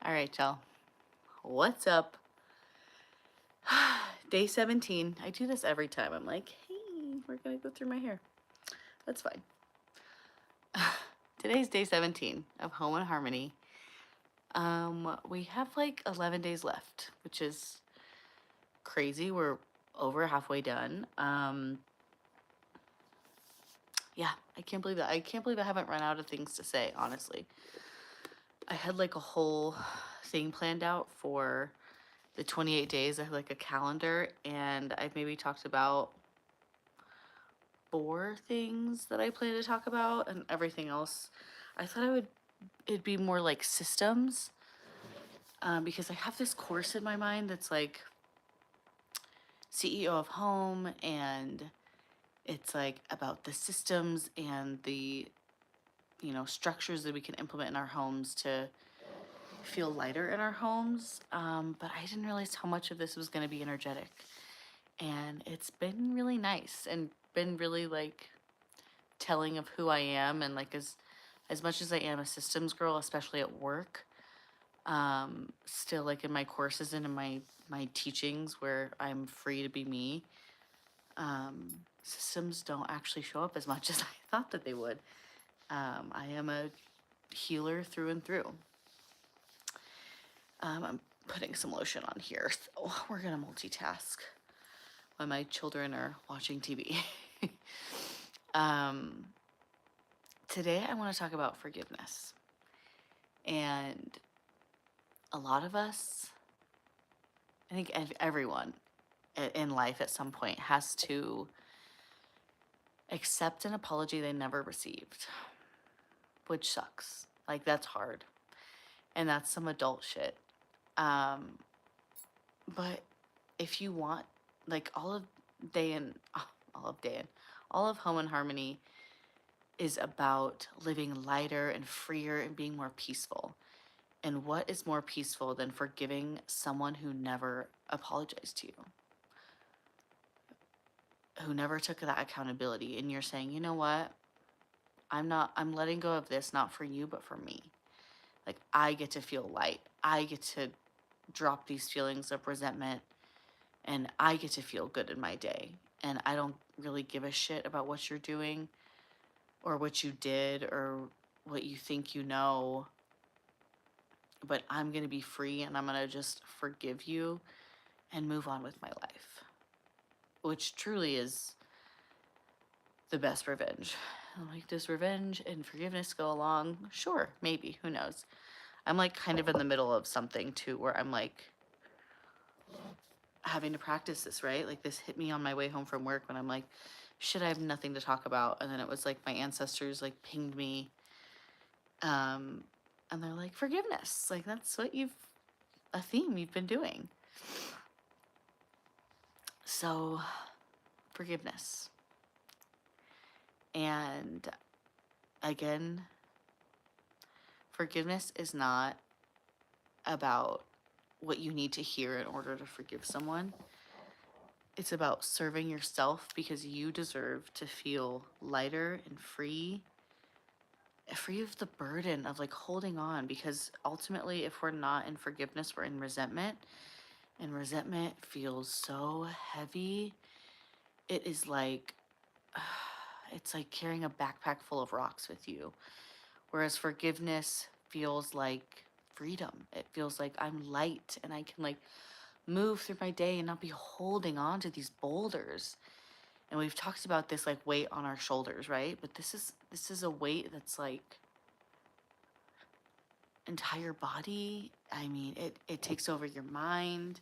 All right, y'all. What's up? Day 17. I do this every time. I'm like, hey, we're going to go through my hair. That's fine. Today's day 17 of Home and Harmony. We have like 11 days left, which is crazy. We're over halfway done. Yeah, I can't believe that. I can't believe I haven't run out of things to say, honestly. I had like a whole thing planned out for the 28 days. I had like a calendar, and I've maybe talked about 4 things that I plan to talk about, and everything else I thought it'd be more like systems, because I have this course in my mind that's like CEO of Home, and it's like about the systems and the structures that we can implement in our homes to feel lighter in our homes. But I didn't realize how much of this was going to be energetic, and it's been really nice and been really like telling of who I am, and like as much as I am a systems girl, especially at work, still like in my courses and in my teachings where I'm free to be me, systems don't actually show up as much as I thought that they would. I am a healer through and through. I'm putting some lotion on here, so we're gonna multitask while my children are watching TV. um, Today I want to talk about forgiveness. And a lot of us, I think everyone in life at some point has to accept an apology they never received, which sucks. Like, that's hard. And that's some adult shit. Um, but if you want, like, all of Home and Harmony is about living lighter and freer and being more peaceful. And what is more peaceful than forgiving someone who never apologized to you, who never took that accountability? And you're saying, you know what? I'm letting go of this, not for you, but for me. Like, I get to feel light. I get to drop these feelings of resentment, and I get to feel good in my day. And I don't really give a shit about what you're doing or what you did or what you think you know, but I'm going to be free, and I'm going to just forgive you and move on with my life, which truly is the best revenge. Like, does revenge and forgiveness go along? Sure, maybe, who knows? I'm like kind of in the middle of something too, where I'm like having to practice this, right? Like, this hit me on my way home from work when I'm like, shit, I have nothing to talk about. And then it was like my ancestors like pinged me, um and they're like, forgiveness, like that's what a theme you've been doing. So, forgiveness. And again, forgiveness is not about what you need to hear in order to forgive someone. It's about serving yourself, because you deserve to feel lighter and free of the burden of like holding on. Because ultimately, if we're not in forgiveness, we're in resentment, and resentment feels so heavy. It is like, it's like carrying a backpack full of rocks with you. Whereas forgiveness feels like freedom. It feels like I'm light and I can like move through my day and not be holding on to these boulders. And we've talked about this like weight on our shoulders, right? But this is a weight that's like entire body. I mean, it takes over your mind.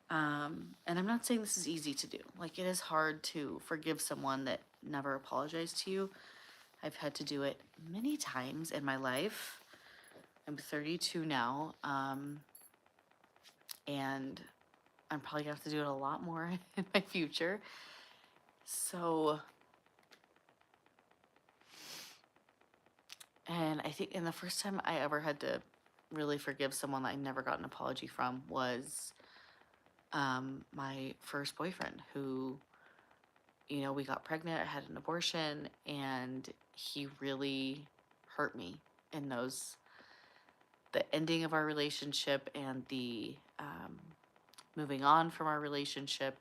And I'm not saying this is easy to do. Like, it is hard to forgive someone that never apologized to you. I've had to do it many times in my life. I'm 32 now, and I'm probably gonna have to do it a lot more in my future. So, and I think, and the first time I ever had to really forgive someone that I never got an apology from was my first boyfriend, who, we got pregnant, I had an abortion, and he really hurt me in those the ending of our relationship and the moving on from our relationship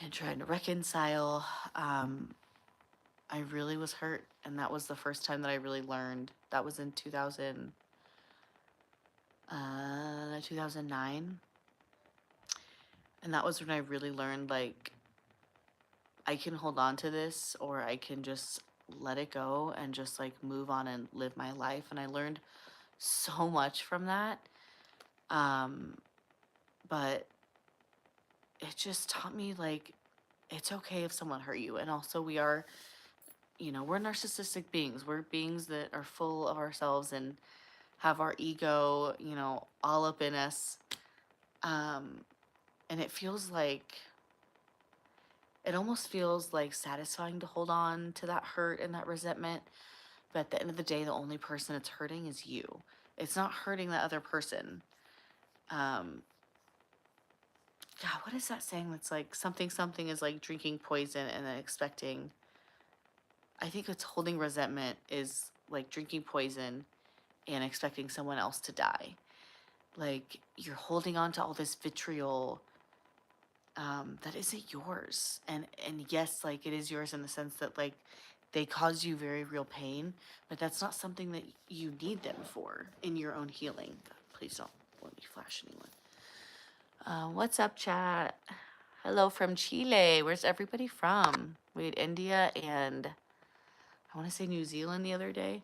and trying to reconcile, I really was hurt. And that was the first time that I really learned. That was in 2009. And that was when I really learned, like, I can hold on to this or I can just let it go and just like move on and live my life. And I learned so much from that. But it just taught me, like, it's okay if someone hurt you. And also, we are, we're narcissistic beings. We're beings that are full of ourselves and have our ego, all up in us. And it almost feels like satisfying to hold on to that hurt and that resentment. But at the end of the day, the only person it's hurting is you. It's not hurting that other person. God, what is that saying that's like something is like drinking poison and then expecting. I think it's holding resentment is like drinking poison and expecting someone else to die. Like, you're holding on to all this vitriol that isn't yours. And yes, like, it is yours in the sense that, like, they cause you very real pain, but that's not something that you need them for in your own healing. God, please don't let me flash anyone. What's up, chat? Hello from Chile. Where's everybody from? We had India and I want to say New Zealand the other day.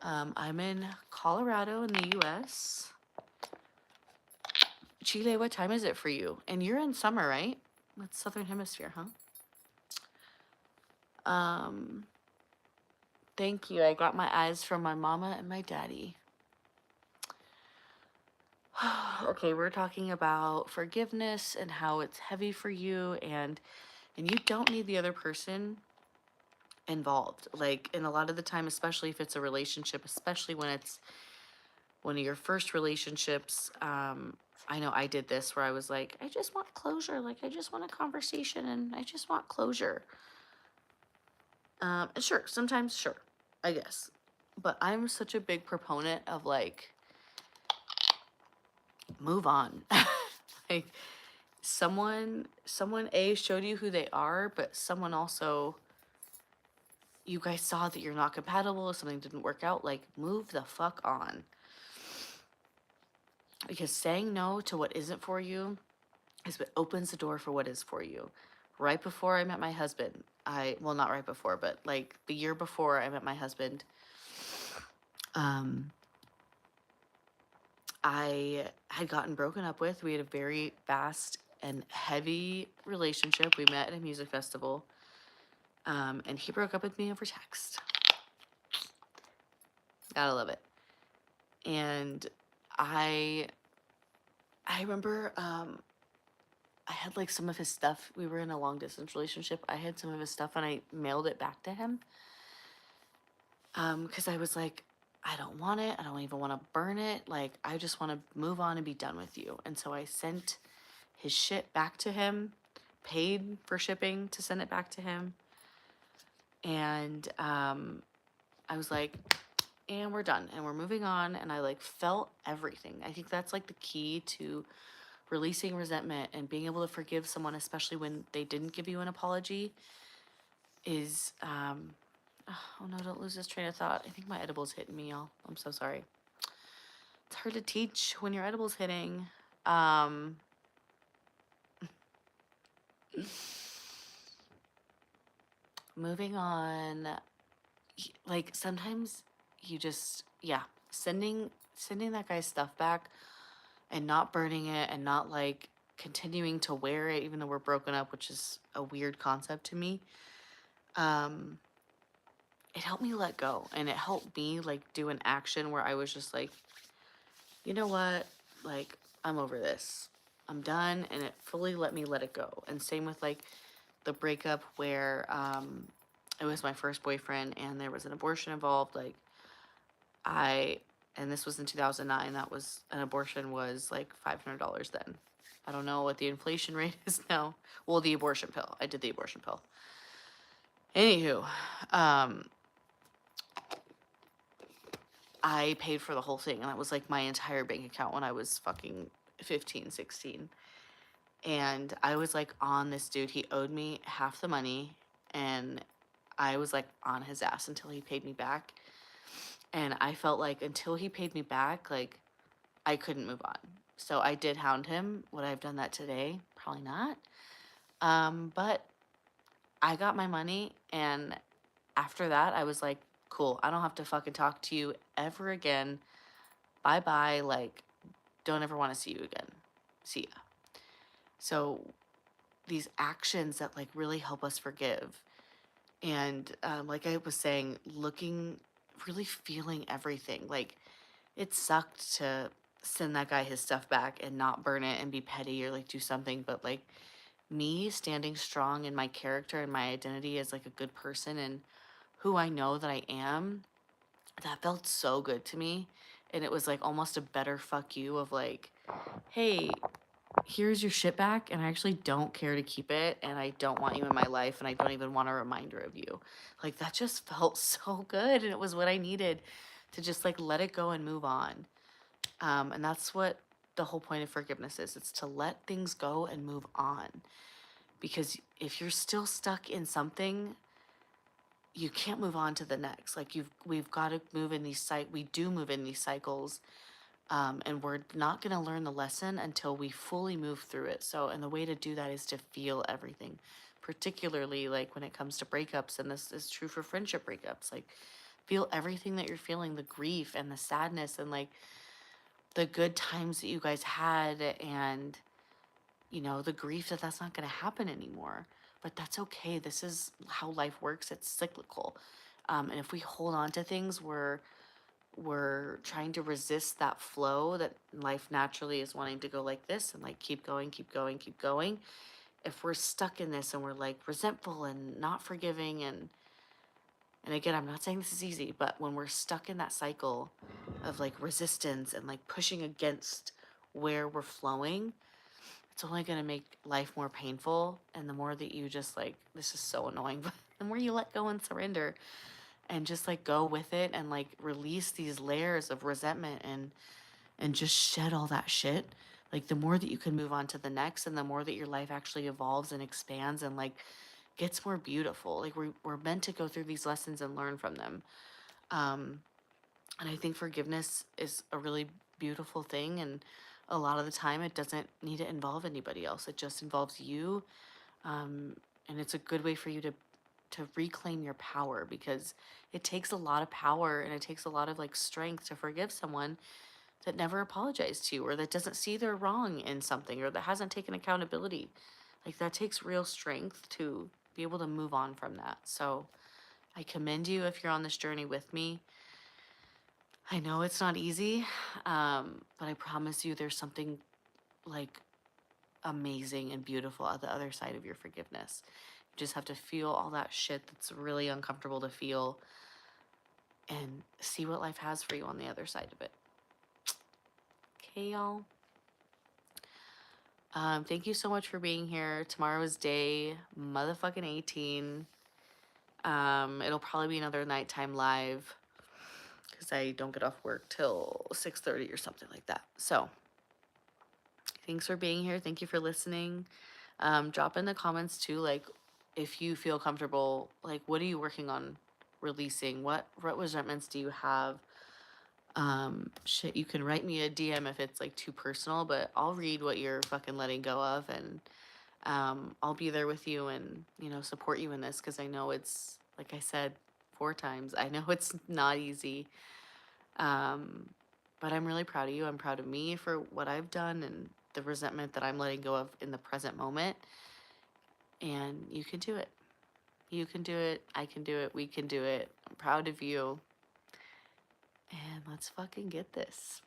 I'm in Colorado in the US. Chile, what time is it for you? And you're in summer, right? That's Southern Hemisphere, huh? Thank you. I got my eyes from my mama and my daddy. Okay, we're talking about forgiveness and how it's heavy for you, and you don't need the other person involved. Like, and a lot of the time, especially if it's a relationship, especially when it's one of your first relationships, I know I did this where I was like, I just want closure. Like, I just want a conversation and I just want closure. Sure, sometimes, sure, I guess. But I'm such a big proponent of, like, move on. Like, someone A showed you who they are, but someone also, you guys saw that you're not compatible, something didn't work out, like, move the fuck on. Because saying no to what isn't for you is what opens the door for what is for you. Right before I met my husband, well, not right before, but like the year before I met my husband, I had gotten broken up with. We had a very fast and heavy relationship. We met at a music festival, and he broke up with me over text. Gotta love it. And I remember, I had like some of his stuff. We were in a long distance relationship. I had some of his stuff and I mailed it back to him. Because I was like, I don't want it. I don't even want to burn it. Like, I just want to move on and be done with you. And so I sent his shit back to him, paid for shipping to send it back to him. And I was like, and we're done and we're moving on. And I like felt everything. I think that's like the key to releasing resentment and being able to forgive someone, especially when they didn't give you an apology, is oh no, don't lose this train of thought. I think my edible's hitting me, y'all. I'm so sorry. It's hard to teach when your edible's hitting. Moving on. Like, sometimes you just, sending that guy's stuff back and not burning it and not like continuing to wear it even though we're broken up, which is a weird concept to me. It helped me let go, and it helped me like do an action where I was just like, you know what, like, I'm over this, I'm done, and it fully let me let it go. And same with like the breakup where it was my first boyfriend and there was an abortion involved. Like, and this was in 2009, that was, an abortion was like $500 then. I don't know what the inflation rate is now. Well, the abortion pill, I did the abortion pill. Anywho, I paid for the whole thing, and that was like my entire bank account when I was fucking 15, 16. And I was like on this dude. He owed me half the money, and I was like on his ass until he paid me back. And I felt like until he paid me back, like I couldn't move on. So I did hound him. Would I have done that today? Probably not. But I got my money, and after that, I was like, cool, I don't have to fucking talk to you ever again. Bye bye. Like, don't ever want to see you again. See ya. So these actions that like really help us forgive. And like I was saying, looking, really feeling everything. Like, it sucked to send that guy his stuff back and not burn it and be petty or like do something. But like, me standing strong in my character and my identity as like a good person and who I know that I am, that felt so good to me. And it was like almost a better fuck you of like, hey, here's your shit back, and I actually don't care to keep it, and I don't want you in my life, and I don't even want a reminder of you. Like, that just felt so good, and it was what I needed to just like let it go and move on. And that's what the whole point of forgiveness is. It's to let things go and move on. Because if you're still stuck in something, you can't move on to the next. Like, we've got to move in these we do move in these cycles, and we're not going to learn the lesson until we fully move through it. So, and the way to do that is to feel everything, particularly like when it comes to breakups. And this is true for friendship breakups. Like, feel everything that you're feeling, the grief and the sadness and like the good times that you guys had, and, you know, the grief that that's not going to happen anymore. But that's okay. This is how life works. It's cyclical. And if we hold on to things, we're trying to resist that flow that life naturally is wanting to go like this and like keep going, keep going, keep going. If we're stuck in this and we're like resentful and not forgiving, and again, I'm not saying this is easy, but when we're stuck in that cycle of like resistance and like pushing against where we're flowing, it's only going to make life more painful. And the more that you just like, this is so annoying, but the more you let go and surrender and just like go with it and like release these layers of resentment and just shed all that shit, like the more that you can move on to the next, and the more that your life actually evolves and expands and like gets more beautiful. Like, we're meant to go through these lessons and learn from them. And I think forgiveness is a really beautiful thing, and a lot of the time it doesn't need to involve anybody else. It just involves you. And it's a good way for you to reclaim your power, because it takes a lot of power and it takes a lot of like strength to forgive someone that never apologized to you, or that doesn't see they're wrong in something, or that hasn't taken accountability. Like, that takes real strength to be able to move on from that. So I commend you if you're on this journey with me. I know it's not easy, but I promise you there's something like amazing and beautiful at the other side of your forgiveness. You just have to feel all that shit that's really uncomfortable to feel, and see what life has for you on the other side of it. Okay, y'all. Thank you so much for being here. Tomorrow is day motherfucking 18. It'll probably be another nighttime live because I don't get off work till 6:30 or something like that. So thanks for being here. Thank you for listening. Drop in the comments too, like, if you feel comfortable, like, what are you working on releasing? What resentments do you have? Shit, you can write me a DM if it's like too personal, but I'll read what you're fucking letting go of, and I'll be there with you and, you know, support you in this, because I know it's, like I said 4 times, I know it's not easy. But I'm really proud of you. I'm proud of me for what I've done and the resentment that I'm letting go of in the present moment. And you can do it. You can do it. I can do it. We can do it. I'm proud of you. And let's fucking get this.